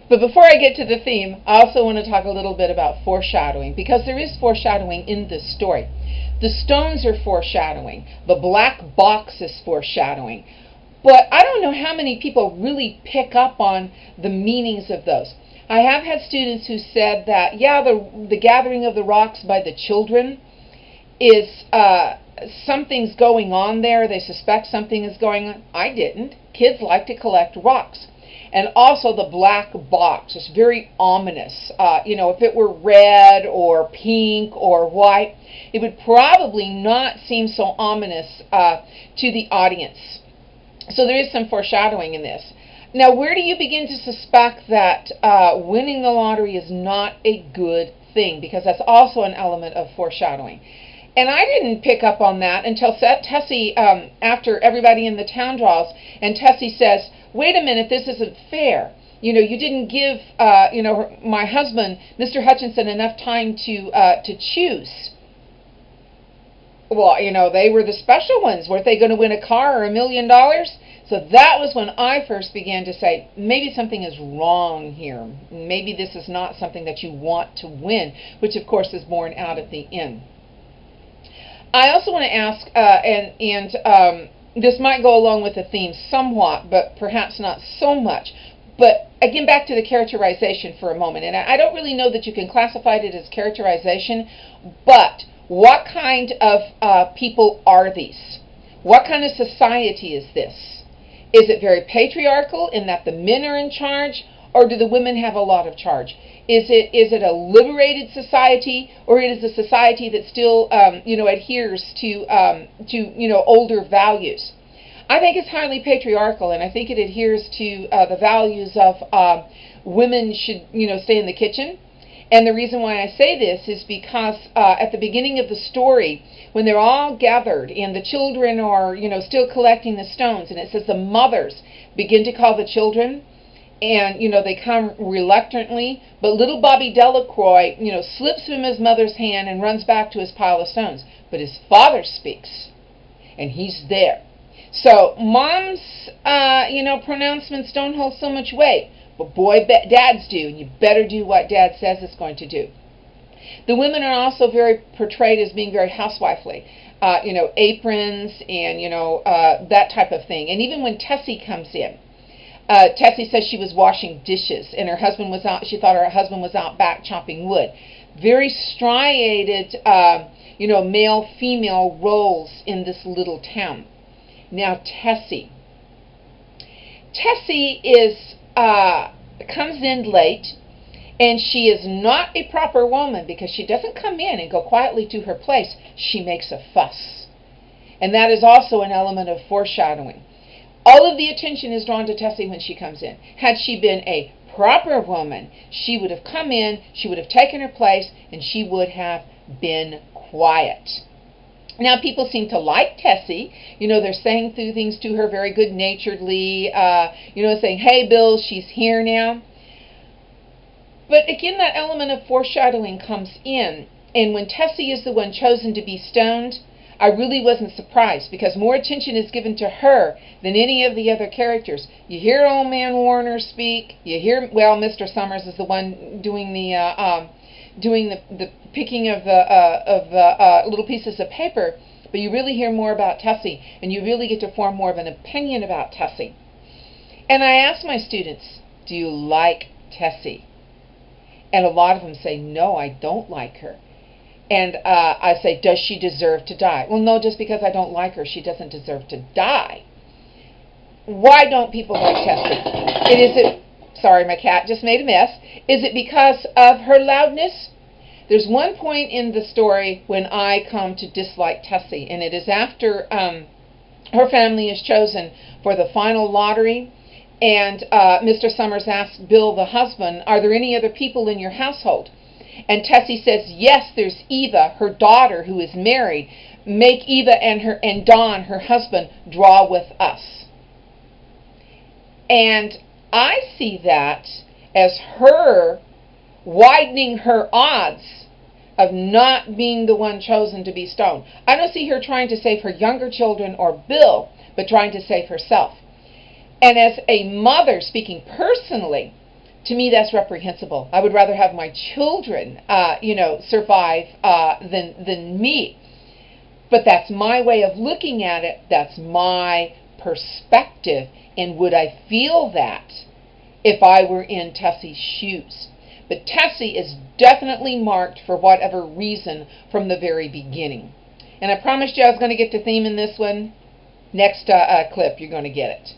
But before I get to the theme, I also want to talk a little bit about foreshadowing, because there is foreshadowing in this story. The stones are foreshadowing. The black box is foreshadowing. But I don't know how many people really pick up on the meanings of those. I have had students who said that, yeah, the gathering of the rocks by the children is something's going on there. They suspect something is going on. I didn't. Kids like to collect rocks. And also the black box is very ominous. If it were red or pink or white, it would probably not seem so ominous to the audience. So there is some foreshadowing in this. Now, where do you begin to suspect that winning the lottery is not a good thing? Because that's also an element of foreshadowing. And I didn't pick up on that until Tessie, after everybody in the town draws, and Tessie says, wait a minute, this isn't fair. You didn't give, my husband, Mr. Hutchinson, enough time to choose. Well, they were the special ones. Weren't they going to win a car or $1 million? So that was when I first began to say, maybe something is wrong here. Maybe this is not something that you want to win, which of course is borne out at the end. I also want to ask, this might go along with the theme somewhat, but perhaps not so much. But again, back to the characterization for a moment. And I don't really know that you can classify it as characterization, but what kind of people are these? What kind of society is this? Is it very patriarchal in that the men are in charge, or do the women have a lot of charge? Is it a liberated society, or it is a society that still adheres to older values? I think it's highly patriarchal, and I think it adheres to the values of women should stay in the kitchen. And the reason why I say this is because at the beginning of the story, when they're all gathered and the children are still collecting the stones, and it says the mothers begin to call the children. And, they come reluctantly, but little Bobby Delacroix, slips from his mother's hand and runs back to his pile of stones. But his father speaks, and he's there. So mom's, pronouncements don't hold so much weight, but boy, dads do, and you better do what dad says it's going to do. The women are also very portrayed as being very housewifely. Aprons and, that type of thing. And even when Tessie comes in, Tessie says she was washing dishes, and her husband was out. She thought her husband was out back chopping wood. Very striated, male-female roles in this little town. Now Tessie is comes in late, and she is not a proper woman because she doesn't come in and go quietly to her place. She makes a fuss, and that is also an element of foreshadowing. All of the attention is drawn to Tessie when she comes in. Had she been a proper woman, she would have come in, she would have taken her place, and she would have been quiet. Now, people seem to like Tessie. They're saying through things to her very good-naturedly, saying, hey, Bill, she's here now. But again, that element of foreshadowing comes in. And when Tessie is the one chosen to be stoned, I really wasn't surprised, because more attention is given to her than any of the other characters. You hear old man Warner speak. You hear, Mr. Summers is the one doing the picking of the little pieces of paper, but you really hear more about Tessie, and you really get to form more of an opinion about Tessie. And I ask my students, do you like Tessie? And a lot of them say, no, I don't like her. And I say, does she deserve to die? Well, no, just because I don't like her, she doesn't deserve to die. Why don't people like Tessie? Sorry, my cat just made a mess. Is it because of her loudness? There's one point in the story when I come to dislike Tessie, and it is after her family is chosen for the final lottery, and Mr. Summers asks Bill, the husband, are there any other people in your household? And Tessie says, yes, there's Eva, her daughter, who is married. Make Eva and Don, her husband, draw with us. And I see that as her widening her odds of not being the one chosen to be stoned. I don't see her trying to save her younger children or Bill, but trying to save herself. And as a mother, speaking personally, To me, that's reprehensible. I would rather have my children, survive than me. But that's my way of looking at it. That's my perspective. And would I feel that if I were in Tessie's shoes? But Tessie is definitely marked for whatever reason from the very beginning. And I promised you I was going to get to theme in this one. Next clip, you're going to get it.